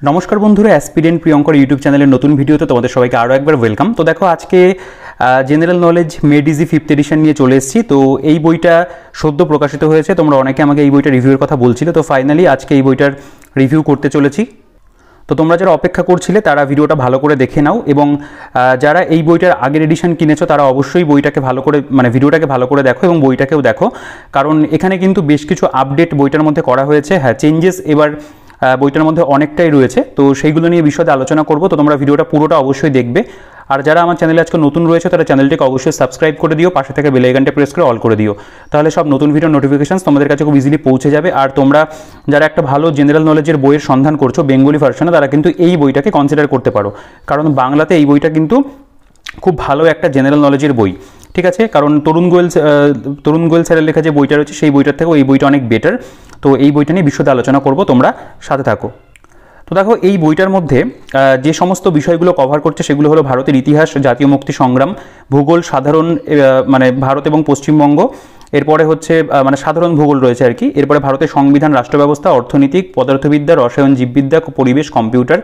নমস্কার বন্ধুরা, aspirant Priyankar YouTube চ্যানেলের নতুন ভিডিওতে তোমাদের সবাইকে আরও একবার ওয়েলকাম। তো দেখো, আজকে general knowledge made easy 5th edition নিয়ে চলে এসেছি। তো এই বইটা সদ্য প্রকাশিত হয়েছে, তোমরা অনেকে আমাকে এই বইটা রিভিউয়ের কথা বলছিলে। তো ফাইনালি আজকে এই বইটার রিভিউ করতে চলেছি। তো তোমরা যারা অপেক্ষা করছিলে তারা ভিডিওটা ভালো করে দেখে নাও, এবং যারা এই বইটার আগের এডিশন কিনেছো তারা অবশ্যই বইটাকে ভালো করে ভিডিওটাকে ভালো করে দেখো এবং বইটাকেও দেখো, কারণ এখানে কিন্তু বেশ কিছু আপডেট বইটার মধ্যে করা হয়েছে। হ্যাঁ, চেঞ্জেস এবার বইটার মধ্যে অনেকটাই রয়েছে, তো সেইগুলো নিয়ে বিশদে আলোচনা করব। তো তোমরা ভিডিওটা পুরোটা অবশ্যই দেখবে। আর যারা আমার চ্যানেলে আজকে নতুন রয়েছে তারা চ্যানেলটিকে অবশ্যই সাবস্ক্রাইব করে দিও, পাশে থেকে বেল আইকনটা প্রেস করে অল করে দিও, তাহলে সব নতুন ভিডিও নোটিফিকেশনস তোমাদের কাছে খুব ইজিলি পৌঁছে যাবে। আর তোমরা যারা একটা ভালো জেনারেল নলেজের বইয়ের সন্ধান করছো বেঙ্গলি ভার্সনে, তারা কিন্তু এই বইটাকে কনসিডার করতে পারো, কারণ বাংলাতে এই বইটা কিন্তু খুব ভালো একটা জেনারেল নলেজের বই। ঠিক আছে, কারণ তরুণ গোয়েল স্যারের লেখা যে বইটা রয়েছে সেই বইটার থেকেও এই বইটা অনেক বেটার। তো এই বইটা নিয়ে বিশদে আলোচনা করব, তোমরা সাথে থাকো। তো দেখো, এই বইটার মধ্যে যে সমস্ত বিষয়গুলো কভার করছে সেগুলো হলো ভারতের ইতিহাস, জাতীয় মুক্তি সংগ্রাম, ভূগোল, সাধারণ ভারত এবং পশ্চিমবঙ্গ, এরপরে হচ্ছে সাধারণ ভূগোল রয়েছে আর কি। এরপরে ভারতের সংবিধান, রাষ্ট্র ব্যবস্থা, অর্থনীতি, পদার্থবিদ্যা, রসায়ন, জীববিদ্যা, পরিবেশ, কম্পিউটার,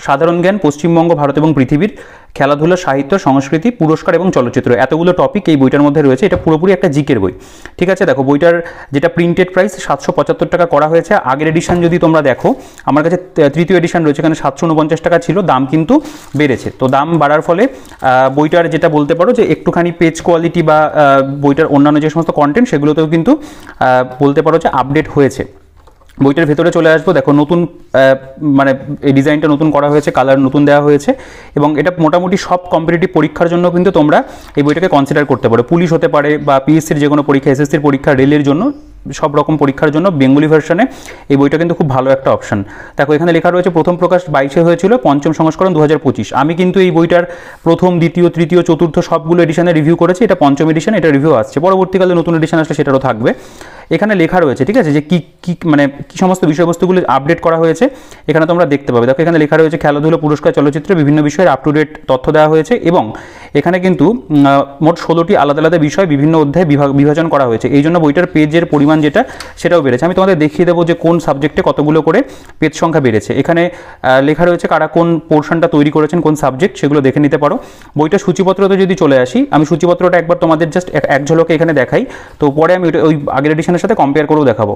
সাধারণ জ্ঞান, পশ্চিমবঙ্গ, ভারত এবং পৃথিবীর, খেলাধুলা, সাহিত্য, সংস্কৃতি, পুরস্কার এবং চলচ্চিত্র, এতগুলো টপিক এই বইটার মধ্যে রয়েছে। এটা পুরোপুরি একটা জিকের বই। ঠিক আছে, দেখো বইটার যেটা প্রিন্টেড প্রাইস 775 টাকা করা হয়েছে। আগের এডিশন যদি তোমরা দেখো, আমার কাছে তৃতীয় এডিশন রয়েছে, এখানে 749 টাকা ছিল, দাম কিন্তু বেড়েছে। তো দাম বাড়ার ফলে বইটার যেটা বলতে পারো যে একটুখানি পেজ কোয়ালিটি বা বইটার অন্যান্য যে সমস্ত কন্টেন্ট সেগুলোতেও কিন্তু বলতে পারো যে আপডেট হয়েছে। বইটার ভেতরে চলে আসবো। দেখো, নতুন এই ডিজাইনটা নতুন করা হয়েছে, কালার নতুন দেওয়া হয়েছে, এবং এটা মোটামুটি সব কম্পিটিটিভ পরীক্ষার জন্য কিন্তু তোমরা এই বইটাকে কনসিডার করতে পারো। পুলিশ হতে পারে বা পিএসসির যে কোনো পরীক্ষা, এসএসসির পরীক্ষা, রেলের জন্য, সব রকম পরীক্ষার জন্য বেঙ্গলি ভার্সনে এই বইটা কিন্তু খুব ভালো একটা অপশন। দেখো, এখানে লেখা রয়েছে প্রথম প্রকাশ 22-এ হয়েছিল, পঞ্চম সংস্করণ 2025। আমি কিন্তু এই বইটার প্রথম, দ্বিতীয়, তৃতীয়, চতুর্থ সবগুলো এডিশনে রিভিউ করেছি। এটা পঞ্চম এডিশন, এটা রিভিউ আসছে। পরবর্তীকালে নতুন এডিশন আসলে সেটারও থাকবে। এখানে লেখা রয়েছে, ঠিক আছে, যে কি সমস্ত বিষয়বস্তুগুলো আপডেট করা হয়েছে এখানে তোমরা দেখতে পাবে। দেখো, এখানে লেখা রয়েছে খেলাধুলা, পুরস্কার, চলচ্চিত্র, বিভিন্ন বিষয়ের আপ টু ডেট তথ্য দেওয়া হয়েছে, এবং এখানে কিন্তু মোট 16টি আলাদা আলাদা বিষয় বিভিন্ন অধ্যায়ে বিভাজন করা হয়েছে। এই জন্য বইটার পেজের পরিমাণ যেটা সেটাও বেড়েছে। আমি তোমাদের দেখিয়ে দেবো যে কোন সাবজেক্টে কতগুলো করে পেজ সংখ্যা বেড়েছে। এখানে লেখা রয়েছে কারা কোন পোর্শনটা তৈরি করেছেন, কোন সাবজেক্ট, সেগুলো দেখে নিতে পারো। বইটা সূচিপত্রতে যদি চলে আসি, আমি সূচিপত্রটা একবার তোমাদের জাস্ট এক ঝলকে এখানে দেখাই, তো পরে আমি ওই আগের এডিশনের সাথে কম্পেয়ার করেও দেখাবো।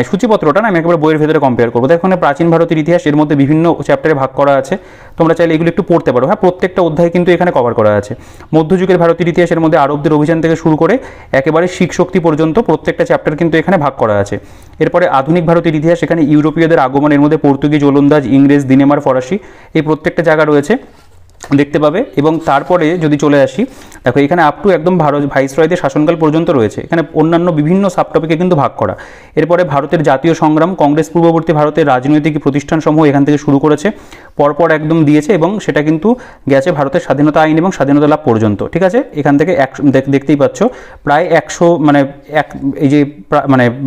সূচিপত্রটা না আমি একেবারে বইয়ের ভেতরে কম্পেয়ার করবো। দেখো, এখানে প্রাচীন ভারতের ইতিহাস, এর মধ্যে বিভিন্ন চ্যাপ্টারে ভাগ করা আছে, তোমরা চাইলে এগুলো একটু পড়তে পারো। হ্যাঁ, প্রত্যেকটা অধ্যায় কিন্তু এখানে কভার করা আছে। মধ্যযুগের ভারতের ইতিহাসের মধ্যে আরবদের অভিযান থেকে শুরু করে একেবারে শিখ শক্তি পর্যন্ত প্রত্যেকটা চ্যাপ্টার কিন্তু এখানে ভাগ করা আছে। এরপরে আধুনিক ভারতের ইতিহাস, এখানে ইউরোপীয়দের আগমন, এর মধ্যে পর্তুগিজ, ওলন্দাজ, ইংরেজ, দিনেমার, ফরাসি, এই প্রত্যেকটা জায়গা রয়েছে, দেখতে পাবে। এবং তারপরে যদি চলে আসি, দেখো এখানে আপ টু একদম ভাইসরয়দের শাসনকাল পর্যন্ত রয়েছে। এখানে অন্যান্য বিভিন্ন সাবটপিকে কিন্তু ভাগ করা। এরপরে ভারতের জাতীয় সংগ্রাম, কংগ্রেস পূর্ববর্তী ভারতের রাজনৈতিক প্রতিষ্ঠানসমূহ এখান থেকে শুরু করেছে, পরপর একদম দিয়েছে, এবং সেটা কিন্তু গেছে ভারতের স্বাধীনতা আইন এবং স্বাধীনতা লাভ পর্যন্ত। ঠিক আছে, এখান থেকে দেখতেই পাচ্ছ প্রায় 100 এই যে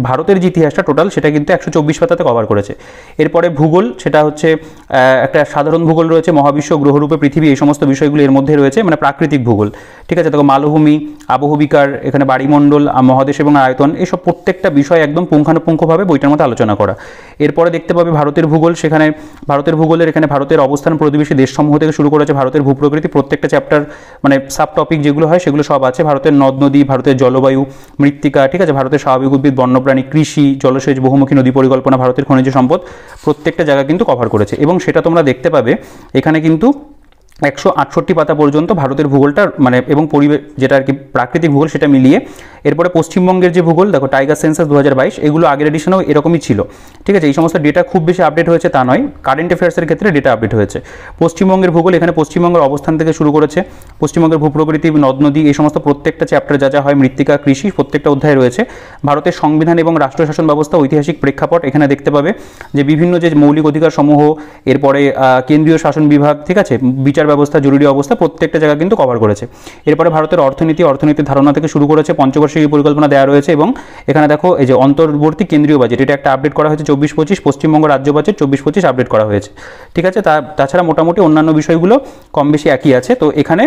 ভারতের যে ইতিহাসটা টোটাল সেটা কিন্তু 124 পাতাতে কভার করেছে। এরপরে ভূগোল, সেটা হচ্ছে একটা সাধারণ ভূগোল রয়েছে, মহাবিশ্ব, গ্রহরূপে পৃথিবী, এই সমস্ত বিষয়গুলো এর মধ্যে রয়েছে, প্রাকৃতিক ভূগোল। ঠিক আছে, দেখো মালভূমি, আবহবিকার, এখানে বাড়িমণ্ডল, মহাদেশ এবং আয়তন, এইসব প্রত্যেকটা বিষয় একদম পুঙ্খানুপুঙ্খভাবে বইটার মধ্যে আলোচনা করা। এরপরে দেখতে পাবে ভারতের ভূগোল, সেখানে ভারতের ভূগোলের এখানে ভারতের অবস্থান, প্রতিবেশী দেশসমূহ থেকে শুরু করেছে, ভারতের ভূপ্রকৃতি, প্রত্যেকটা চ্যাপ্টার সাব টপিক যেগুলো হয় সেগুলো সব আছে। ভারতের নদ নদী, ভারতের জলবায়ু, মৃত্তিকা, ঠিক আছে, ভারতের স্বাভাবিক উদ্ভিদ, বন্যপ্রাণী, কৃষি, জলসেচ, বহুমুখী নদী পরিকল্পনা, ভারতের খনিজ সম্পদ, প্রত্যেকটা জায়গা কিন্তু কভার করেছে। এবং সেটা তোমরা দেখতে পাবে এখানে কিন্তু 168 পাতা পর্যন্ত ভারতের ভূগোলটা এবং পরিবেশ যেটা আর কি প্রাকৃতিক ভূগোল সেটা মিলিয়ে। এরপরে পশ্চিমবঙ্গের যে ভূগোল, দেখো টাইগার সেন্সাস 2022, এগুলো আগের এডিশনেও এরকমই ছিল। ঠিক আছে, এই সমস্ত ডেটা খুব বেশি আপডেট হয়েছে তা নয়, কারেন্ট অ্যাফেয়ার্সের ক্ষেত্রে ডেটা আপডেট হয়েছে। পশ্চিমবঙ্গের ভূগোল, এখানে পশ্চিমবঙ্গের অবস্থান থেকে শুরু করেছে, পশ্চিমবঙ্গের ভূপ্রকৃতি, নদ নদী, এই সমস্ত প্রত্যেকটা চ্যাপ্টার যা যা হয়, মৃত্তিকা, কৃষি, প্রত্যেকটা অধ্যায় রয়েছে। ভারতের সংবিধান এবং রাষ্ট্র শাসন ব্যবস্থা, ঐতিহাসিক প্রেক্ষাপট, এখানে দেখতে পাবে যে বিভিন্ন যে মৌলিক অধিকার সমূহ, এরপরে কেন্দ্রীয় শাসন বিভাগ, ঠিক আছে, বিচার ব্যবস্থা, জরুরি অবস্থা, প্রত্যেকটা জায়গা কিন্তু কভার করেছে। এরপরে ভারতের অর্থনীতির ধারণা থেকে শুরু করেছে, পঞ্চবার্ষিক পরিকল্পনা দেওয়া রয়েছে, এবং এখানে দেখো এই যে অন্তর্বর্তী কেন্দ্রীয় বাজেট, এটা একটা আপডেট করা হয়েছে 24-25, পশ্চিমবঙ্গ রাজ্য বাজেট 24-25 আপডেট করা হয়েছে। ঠিক আছে, তাছাড়া মোটামুটি অন্যান্য বিষয়গুলো কম বেশি একই আছে। তো এখানে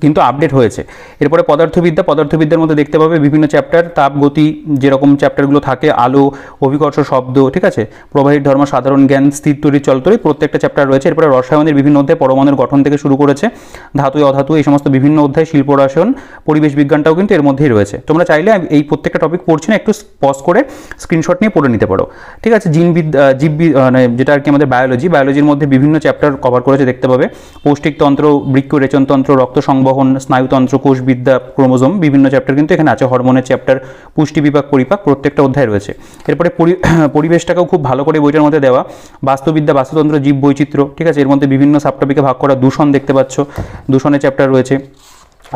কিন্তু আপডেট হয়েছে। এরপরে পদার্থবিদ্যার মধ্যে দেখতে পাবে বিভিন্ন চ্যাপ্টার, তাপ গতি যেরকম চ্যাপ্টারগুলো থাকে, আলো, অভিকর্ষ, শব্দ, ঠিক আছে, প্রবাহীর ধর্ম, সাধারণ জ্ঞান, স্থির তড়িৎ, চল তড়িৎ, প্রত্যেকটা চ্যাপ্টার রয়েছে। এরপরে রসায়নের বিভিন্ন অধ্যায়, পরমাণুর গঠন থেকে শুরু করেছে ধাতু অধাতু এই সমস্ত বিভিন্ন অধ্যায়, শিল্প রসায়ন, পরিবেশ বিজ্ঞানটাও কিন্তু এর মধ্যেই রয়েছে। তোমরা চাইলে এই প্রত্যেকটা টপিক পড়ছি না, একটু পজ করে স্ক্রিনশট নিয়ে পড়ে নিতে পারো, ঠিক আছে। মানে যেটা আর কি আমাদের বায়োলজির মধ্যে বিভিন্ন চ্যাপ্টার কভার করেছে দেখতে পাবে। পৌষ্টিকতন্ত্র, বৃক্ক রেচনতন্ত্র, রক্ত সংবহন, স্নায়ুতন্ত্র, কোষবিদ্যা, ক্রোমোজোম, বিভিন্ন চ্যাপ্টার কিন্তু এখানে আছে। হরমোনের চ্যাপ্টার, পুষ্টি বিভাগ, পরিপাক, প্রত্যেকটা অধ্যায় রয়েছে। এরপরে পরিবেশটাকেও খুব ভালো করে বইটার মধ্যে দেওয়া, বাস্তুবিদ্যা, বাস্তুতন্ত্র, জীব বৈচিত্র্য, ঠিক আছে। এর মধ্যে বিভিন্ন সাবটপিকে ভাগ করা, দূষণ দেখতে পাচ্ছ, দূষণের চ্যাপ্টার রয়েছে।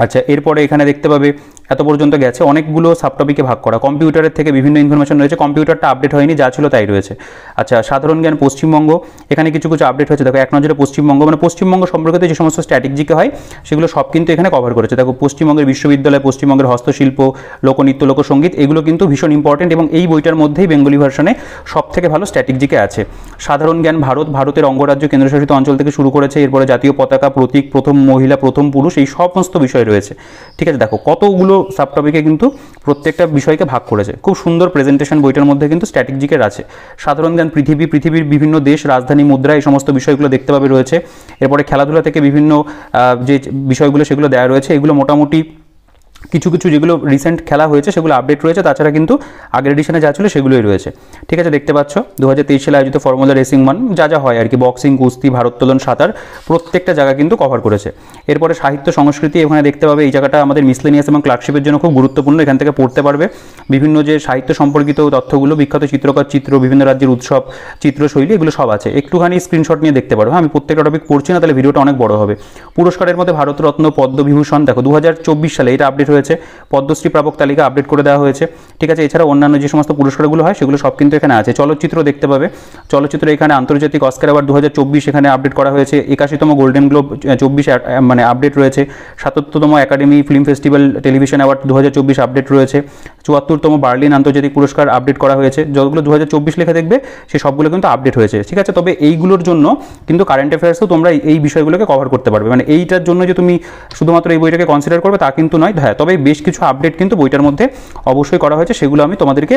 আচ্ছা, এরপরে এখানে দেখতে পাবে এত পর্যন্ত গেছে অনেকগুলো সাবটপিকে ভাগ করা। কম্পিউটারের থেকে বিভিন্ন ইনফরমেশন রয়েছে, কম্পিউটারটা আপডেট হয়নি, যা ছিল তাই রয়েছে। আচ্ছা, সাধারণ জ্ঞান, পশ্চিমবঙ্গ, এখানে কিছু আপডেট হয়েছে। দেখো, এক নজরে পশ্চিমবঙ্গ, মানে পশ্চিমবঙ্গ সম্পর্কিত যে সমস্ত স্ট্র্যাটেজিকে হয় সেগুলো সব কিন্তু এখানে কভার করেছে। দেখো, পশ্চিমবঙ্গের বিশ্ববিদ্যালয়, পশ্চিমবঙ্গের হস্তশিল্প, লোকনৃত্য, লোকসঙ্গীত, এগুলো কিন্তু ভীষণ ইম্পর্টেন্ট এবং এই বইটার মধ্যেই বেঙ্গলি ভার্সনে সব থেকে ভালো স্ট্র্যাটেজিকে আছে। সাধারণ জ্ঞান, ভারতের অঙ্গরাজ্য, কেন্দ্রশাসিত অঞ্চল থেকে শুরু করেছে। এরপরে জাতীয় পতাকা, প্রতীক, প্রথম মহিলা, প্রথম পুরুষ, এই সমস্ত বিষয় রয়েছে, ঠিক আছে। দেখো, কতগুলো সাবটপিকে কিন্তু প্রত্যেকটা বিষয়কে ভাগ করেছে। খুব সুন্দর প্রেজেন্টেশন বইটার মধ্যে কিন্তু স্ট্র্যাটেজিকের আছে। সাধারণ জ্ঞান, পৃথিবীর বিভিন্ন দেশ, রাজধানী, মুদ্রা, এই সমস্ত বিষয়গুলো দেখতে পাবে রয়েছে। এরপরে খেলাধুলা থেকে বিভিন্ন যে বিষয়গুলো সেগুলো দেওয়া রয়েছে। এগুলো মোটামুটি কিছু যেগুলো রিসেন্ট খেলা হয়েছে সেগুলো আপডেট রয়েছে, তাছাড়া কিন্তু আগের এডিশনে যা ছিল সেগুলোই রয়েছে, ঠিক আছে। দেখতে পাচ্ছ 2023 সালে আয়োজিত ফর্মুলা রেসিং যা হয় আর কি, বক্সিং, কুস্তি, ভারোত্তোলন, সাঁতার, প্রত্যেকটা জায়গা কিন্তু কভার করেছে। এরপরে সাহিত্য সংস্কৃতি, এখানে দেখতে পাবে এই জায়গাটা আমাদের মিসলেনিয়াস এবং ক্লার্কশিপের জন্য খুব গুরুত্বপূর্ণ, এখান থেকে পড়তে পারবে বিভিন্ন যে সাহিত্য সম্পর্কিত তথ্যগুলো, বিখ্যাত চিত্রকর চিত্র, বিভিন্ন রাজ্যের উৎসব, চিত্রশৈলী, এগুলো সব আছে। একটুখানি স্ক্রিনশট নিয়ে দেখতে পারো। আমি প্রত্যেকটা টপিক পড়ছি না, তাহলে ভিডিওটা অনেক বড় হবে। পুরস্কারের মধ্যে ভারতরত্ন, পদ্মবিভূষণ, দেখো 2024 সালে এটা আপডেট হয়েছে। পদ্মশ্রী প্রাপক তালিকা আপডেট করে দেওয়া হয়েছে, ঠিক আছে। এছাড়া অন্যান্য যে সমস্ত পুরস্কারগুলো হয় সেগুলো সব কিন্তু এখানে আছে। চলচ্চিত্র দেখতে পাবে, চলচ্চিত্র এখানে আন্তর্জাতিক অস্কার অ্যাওয়ার্ড 2024 এখানে আপডেট করা হয়েছে। 81তম গোল্ডেন গ্লোব 24 মানে আপডেট রয়েছে। 77তম academy film festival television award 2024 update রয়েছে। 74তম বার্লিন আন্তর্জাতিক পুরস্কার আপডেট করা হয়েছে। যতগুলো 2024 লেখা দেখবে সে সবগুলো কিন্তু আপডেট হয়েছে, ঠিক আছে। তবে এইগুলোর জন্য কিন্তু কারেন্ট অ্যাফেয়ার্সও তোমরা এই বিষয়গুলোকে কভার করতে পারবে, মানে এইটার জন্য যে তুমি শুধুমাত্র এই বইটাকে কনসিডার করবে তা কিন্তু নয়। হ্যাঁ, তবে বেশ কিছু আপডেট কিন্তু বইটার মধ্যে অবশ্যই করা হয়েছে, সেগুলো আমি তোমাদেরকে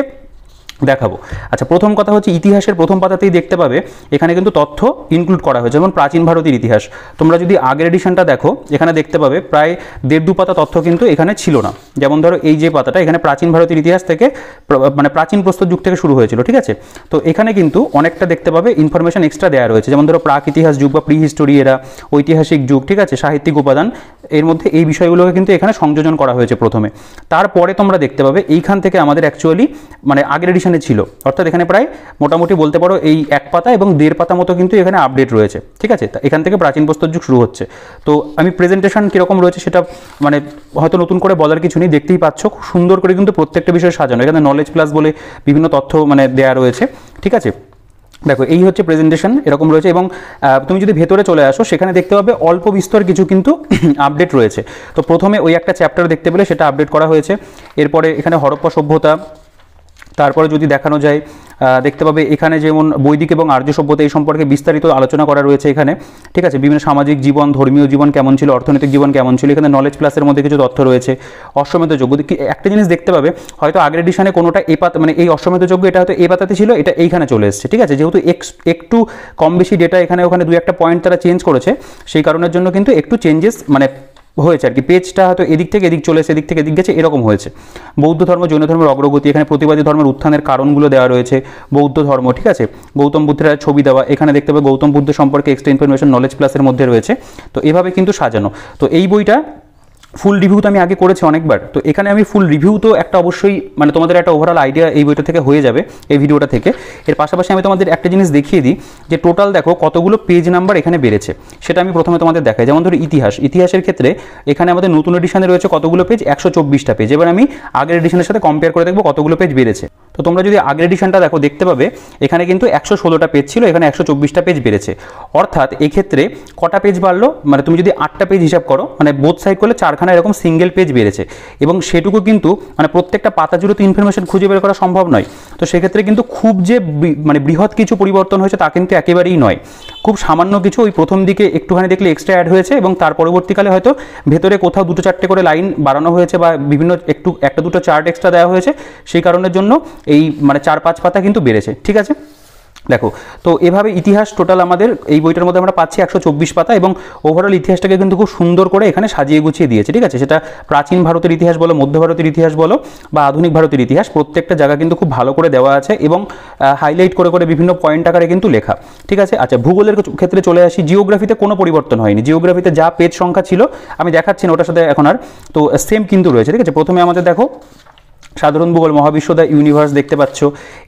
দেখাবো। আচ্ছা, প্রথম কথা হচ্ছে ইতিহাসের প্রথম পাতাতেই দেখতে পাবে এখানে কিন্তু তথ্য ইনক্লুড করা হয়েছে, যেমন প্রাচীন ভারতের ইতিহাস। তোমরা যদি আগের এডিশনটা দেখো, এখানে দেখতে পাবে প্রায় 1.5-2 পাতা তথ্য কিন্তু এখানে ছিল না। যেমন ধরো এই যে পাতাটা, এখানে প্রাচীন ভারতের ইতিহাস থেকে মানে প্রাচীন প্রস্তর যুগ থেকে শুরু হয়েছিল, ঠিক আছে। তো এখানে কিন্তু অনেকটা দেখতে পাবে ইনফরমেশন এক্সট্রা দেওয়া রয়েছে, যেমন ধরো প্রাক ইতিহাস যুগ বা প্রি হিস্টোরি এরা, ঐতিহাসিক যুগ, ঠিক আছে, সাহিত্যিক উপাদান, এর মধ্যে এই বিষয়গুলোকে কিন্তু এখানে সংযোজন করা হয়েছে প্রথমে। তারপরে তোমরা দেখতে পাবে এইখান থেকে আমাদের অ্যাকচুয়ালি মানে আগের এডিশনে ছিল, অর্থাৎ এখানে প্রায় মোটামুটি বলতে পারো এই 1 পাতা এবং 1.5 পাতা মতো কিন্তু এখানে আপডেট রয়েছে, ঠিক আছে। এখান থেকে প্রাচীন প্রস্তর যুগ শুরু হচ্ছে। তো আমি প্রেজেন্টেশন কীরকম রয়েছে সেটা মানে হয়তো নতুন করে বলার কিছু নেই, দেখতেই পাচ্ছ খুব সুন্দর করে কিন্তু প্রত্যেকটা বিষয় সাজানো। এখানে নলেজ প্লাস বলে বিভিন্ন তথ্য মানে দেওয়া রয়েছে, ঠিক আছে। দেখো, এই হচ্ছে প্রেজেন্টেশন, এরকম রয়েছে। এবং তুমি যদি ভেতরে চলে আসো সেখানে দেখতে পাবে অল্প বিস্তর কিছু কিন্তু আপডেট রয়েছে। তো প্রথমে ওই একটা চ্যাপ্টার দেখতে পেলে সেটা আপডেট করা হয়েছে। এরপরে এখানে হরপ্পা সভ্যতা, তারপরে যদি দেখানো যায় দেখতে পাবে এখানে যেমন বৈদিক এবং আর্য সভ্যতা এই সম্পর্কে বিস্তারিত আলোচনা করা রয়েছে এখানে, ঠিক আছে। বিভিন্ন সামাজিক জীবন, ধর্মীয় জীবন কেমন ছিল, অর্থনৈতিক জীবন কেমন ছিল, এখানে নলেজ প্লাসের মধ্যে কিছু তথ্য রয়েছে। অশ্বমেধ যজ্ঞ, একটা জিনিস দেখতে পাবে হয়তো আগের এডিশনে কোনোটা এই পাতা মানে এই অশ্বমেধ যজ্ঞ এটা হয়তো এই পাতাতে ছিল, এটা এইখানে চলে এসেছে, ঠিক আছে। যেহেতু একটু কম বেশি ডেটা এখানে ওখানে 2-1টা পয়েন্ট তারা চেঞ্জ করেছে, সেই কারণের জন্য কিন্তু একটু চেঞ্জেস মানে হয়েছে আর কি। পেজটা হয়তো এদিক থেকে এদিক চলে এসে এদিক থেকে এদিক গেছে, এরকম হয়েছে। বৌদ্ধ ধর্ম, জৈন ধর্মের অগ্রগতি, এখানে প্রতিবাদী ধর্মের উত্থানের কারণগুলো দেওয়া রয়েছে। বৌদ্ধ ধর্ম, ঠিক আছে, গৌতম বুদ্ধের ছবি দেওয়া, এখানে দেখতে পাবে গৌতম বুদ্ধ সম্পর্কে এক্সট্রা ইনফরমেশন নলেজ প্লাসের মধ্যে রয়েছে। তো এভাবে কিন্তু সাজানো। তো এই বইটা ফুল রিভিউ তো আমি আগে করেছি অনেকবার, তো এখানে আমি ফুল রিভিউ তো একটা অবশ্যই মানে তোমাদের একটা ওভারঅল আইডিয়া এই বইটা থেকে হয়ে যাবে এই ভিডিওটা থেকে। এর পাশাপাশি আমি তোমাদের একটা জিনিস দেখিয়ে দিই যে টোটাল দেখো কতগুলো পেজ নাম্বার এখানে বেড়েছে, সেটা আমি প্রথমে তোমাদের দেখাই। যেমন ধরো ইতিহাসের ক্ষেত্রে এখানে আমাদের নতুন এডিশনে রয়েছে কতগুলো পেজ, 124টা পেজ। এবার আমি আগের এডিশনের সাথে কম্পেয়ার করে দেখবো কতগুলো পেজ বেড়েছে। তো তোমরা যদি আগের এডিশনটা দেখো দেখতে পাবে এখানে কিন্তু 116টা পেজ ছিল, এখানে 124টা পেজ বেড়েছে। অর্থাৎ এক্ষেত্রে কটা পেজ বাড়লো, মানে তুমি যদি 8টা পেজ হিসাব করো, মানে বোথ সাইড করলে 4খানা এরকম সিঙ্গেল পেজ বেড়েছে। এবং সেটুকু কিন্তু মানে প্রত্যেকটা পাতা জুড়ে তো ইনফরমেশন খুঁজে বের করা সম্ভব নয়। তো সেক্ষেত্রে কিন্তু খুব যে মানে বৃহৎ কিছু পরিবর্তন হয়েছে তা কিন্তু একেবারেই নয়। খুব সামান্য কিছু ওই প্রথম দিকে একটুখানি দেখলে এক্সট্রা অ্যাড হয়েছে এবং তার পরবর্তীকালে হয়তো ভেতরে কোথাও 2-4টে করে লাইন বাড়ানো হয়েছে বা বিভিন্ন একটু 1-2টো চার্ট এক্সট্রা দেওয়া হয়েছে, সেই কারণের জন্য এই মানে 4-5 পাতা কিন্তু বেড়েছে। ঠিক আছে, দেখো তো এভাবে ইতিহাস টোটাল আমাদের এই বইটার মধ্যে আমরা পাচ্ছি 124 পাতা এবং ওভারঅল ইতিহাসটাকে কিন্তু খুব সুন্দর করে এখানে সাজিয়ে গুছিয়ে দিয়েছে। ঠিক আছে, সেটা প্রাচীন ভারতের ইতিহাস বলো, মধ্য ভারতের ইতিহাস বলো বা আধুনিক ভারতের ইতিহাস, প্রত্যেকটা জায়গা কিন্তু খুব ভালো করে দেওয়া আছে এবং হাইলাইট করে করে বিভিন্ন পয়েন্ট আকারে কিন্তু লেখা। ঠিক আছে, আচ্ছা ভূগোলের ক্ষেত্রে চলে আসি। জিওগ্রাফিতে কোনো পরিবর্তন হয়নি, জিওগ্রাফিতে যা পেজ সংখ্যা ছিল আমি দেখাচ্ছি না ওটার সাথে এখন আর, তো সেম কিন্তু রয়েছে। ঠিক আছে, প্রথমে আমাদের দেখো সাধারণ ভূগোল, মহাবিশ্ব দ্য ইউনিভার্স দেখতে পাচ্ছ,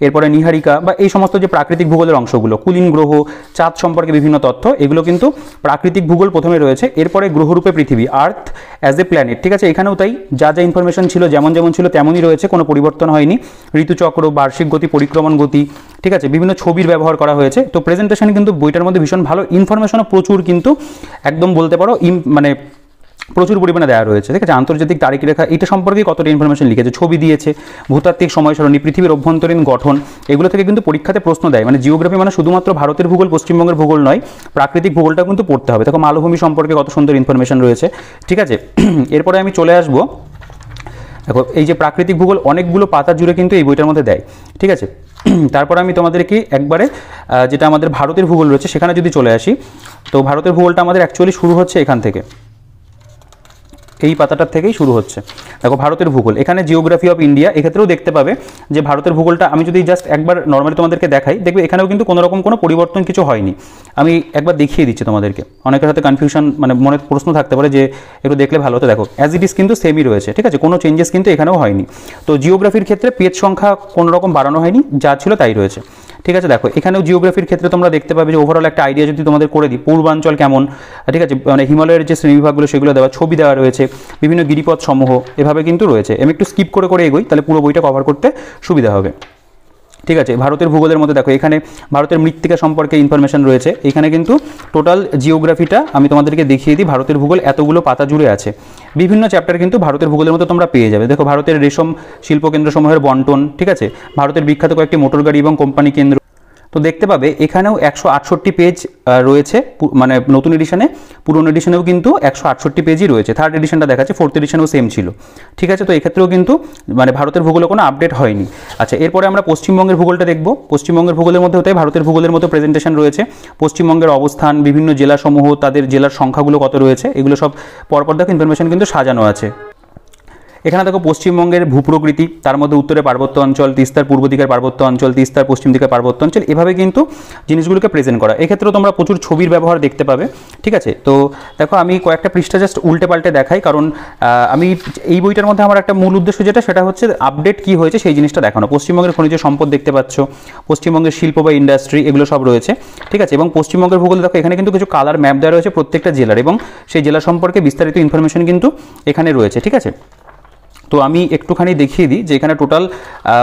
এরপরে নিহারিকা বা এই সমস্ত যে প্রাকৃতিক ভূগোলের অংশগুলো, কুলিন গ্রহ, চাঁদ সম্পর্কে বিভিন্ন তথ্য, এগুলো কিন্তু প্রাকৃতিক ভূগোল প্রথমে রয়েছে। এরপরে গ্রহরূপে পৃথিবী, আর্থ অ্যাজ এ প্ল্যানেট। ঠিক আছে, এখানেও তাই যা যা ইনফরমেশন ছিল যেমন যেমন ছিল তেমনই রয়েছে, কোনো পরিবর্তন হয়নি। ঋতুচক্র, বার্ষিক গতি, পরিক্রমণ গতি, ঠিক আছে, বিভিন্ন ছবির ব্যবহার করা হয়েছে। তো প্রেজেন্টেশন কিন্তু বইটার মধ্যে ভীষণ ভালো, ইনফরমেশনও প্রচুর কিন্তু একদম বলতে পারো মানে প্রচুর পরিমাণে দেওয়া রয়েছে। ঠিক আছে, আন্তর্জাতিক তারিখ রেখা এটা সম্পর্কে কতটা ইনফরমেশন লিখেছে, ছবি দিয়েছে, ভূতাত্ত্বিক সময়সারণী, পৃথিবীর অভ্যন্তরীণ গঠন, এগুলো থেকে কিন্তু পরীক্ষাতে প্রশ্ন দেয়। মানে জিওগ্রাফি মানে শুধুমাত্র ভারতের ভূগোল, পশ্চিমবঙ্গের ভূগোল নয়, প্রাকৃতিক ভূগোলটা কিন্তু পড়তে হবে। দেখো মালভূমি সম্পর্কে কত সুন্দর ইনফরমেশন রয়েছে। ঠিক আছে, এরপরে আমি চলে আসবো, দেখো এই যে প্রাকৃতিক ভূগোল অনেকগুলো পাতা জুড়ে কিন্তু এই বইটার মধ্যে দেয়। ঠিক আছে, তারপর আমি তোমাদেরকে একবারে যেটা আমাদের ভারতের ভূগোল রয়েছে সেখানে যদি চলে আসি, তো ভারতের ভূগোলটা আমাদের অ্যাকচুয়ালি শুরু হচ্ছে এখান থেকে, এই পাতাটার থেকেই শুরু হচ্ছে। দেখো ভারতের ভূগোল, এখানে জিওগ্রাফি অফ ইন্ডিয়া, এক্ষেত্রেও দেখতে পাবে যে ভারতের ভূগোলটা আমি যদি জাস্ট একবার নর্মালি তোমাদেরকে দেখাই, দেখবে এখানেও কিন্তু কোনো রকম কোনো পরিবর্তন কিছু হয়নি। আমি একবার দেখিয়ে দিচ্ছি তোমাদেরকে, অনেকের সাথে কনফিউশন মানে মনে প্রশ্ন থাকতে পারে যে একটু দেখলে ভালো হতো। দেখো অ্যাজ ইট ইজ কিন্তু সেমই রয়েছে। ঠিক আছে, কোনো চেঞ্জেস কিন্তু এখানেও হয়নি। তো জিওগ্রাফির ক্ষেত্রে পেজ সংখ্যা কোনো রকম বাড়ানো হয়নি, যা ছিল তাই রয়েছে। ঠিক আছে, দেখো এখানেও জিওগ্রাফির ক্ষেত্রে তোমরা দেখতে পাবে যে ওভারঅল একটা আইডিয়া যদি তোমাদের করে দিই, পূর্বাঞ্চল কেমন, ঠিক আছে, মানে হিমালয়ের যে শ্রেণীবিভাগগুলো সেগুলো দেওয়া, ছবি দেওয়া রয়েছে, বিভিন্ন গিরিপথ সমূহ এভাবে কিন্তু রয়েছে। আমি একটু স্কিপ করে করে এগোই, তাহলে পুরো বইটা কভার করতে সুবিধা হবে। ঠিক আছে, ভারতের ভূগোলের মধ্যে দেখো এখানে ভারতের মৃত্তিকা সম্পর্কে ইনফরমেশন রয়েছে। এখানে কিন্তু টোটাল জিওগ্রাফিটা আমি তোমাদেরকে দেখিয়ে দিই, ভারতের ভূগোল এতগুলো পাতা জুড়ে আছে, বিভিন্ন চ্যাপ্টার কিন্তু ভারতের ভূগোলের মধ্যে তোমরা পেয়ে যাবে। দেখো ভারতের রেশম শিল্পকেন্দ্রসমূহের বন্টন, ঠিক আছে, ভারতের বিখ্যাত কয়েকটি মোটর গাড়ি এবং কোম্পানি কেন্দ্র, তো দেখতে পাবে এখানেও 168 পেজ রয়েছে, মানে নতুন এডিশনে, পুরনো এডিশনেও কিন্তু 168 পেজই রয়েছে। থার্ড এডিশনটা দেখাচ্ছে, ফোর্থ এডিশনেও সেম ছিল। ঠিক আছে, তো এক্ষেত্রেও কিন্তু মানে ভারতের ভূগোলে কোনো আপডেট হয়নি। আচ্ছা, এরপরে আমরা পশ্চিমবঙ্গের ভূগোলটা দেখব। পশ্চিমবঙ্গের ভূগোলের মধ্যে তাই ভারতের ভূগোলের মতো প্রেজেন্টেশন রয়েছে, পশ্চিমবঙ্গের অবস্থান, বিভিন্ন জেলাসমূহ, তাদের জেলার সংখ্যাগুলো কত রয়েছে, এগুলো সব পরপর দেখো ইনফরমেশন কিন্তু সাজানো আছে। এখানে দেখো পশ্চিমবঙ্গের ভূপ্রকৃতি, তার মধ্যে উত্তরে পার্বত্য অঞ্চল, তিস্তার পূর্ব দিকের পার্বত্য অঞ্চল, তিস্তার পশ্চিম দিকের পার্বত্য অঞ্চল, এভাবে কিন্তু জিনিসগুলোকে প্রেজেন্ট করা। এক্ষেত্রেও তোমরা প্রচুর ছবির ব্যবহার দেখতে পাবে। ঠিক আছে, তো দেখো আমি কয়েকটা পৃষ্ঠা জাস্ট উল্টে পাল্টে দেখাই, কারণ আমি এই বইটার মধ্যে আমার একটা মূল উদ্দেশ্য সেটা হচ্ছে আপডেট কী হয়েছে সেই জিনিসটা দেখানো। পশ্চিমবঙ্গের খনিজ সম্পদ দেখতে পাচ্ছ, পশ্চিমবঙ্গের শিল্প বা ইন্ডাস্ট্রি, এগুলো সব রয়েছে। ঠিক আছে, এবং পশ্চিমবঙ্গের ভূগোল দেখো এখানে কিন্তু কিছু কালার ম্যাপ দেওয়া রয়েছে প্রত্যেকটা জেলার, এবং সেই জেলা সম্পর্কে বিস্তারিত ইনফরমেশন কিন্তু এখানে রয়েছে। ঠিক আছে, তো আমি একটুখানি দেখিয়ে দিই যে এখানে টোটাল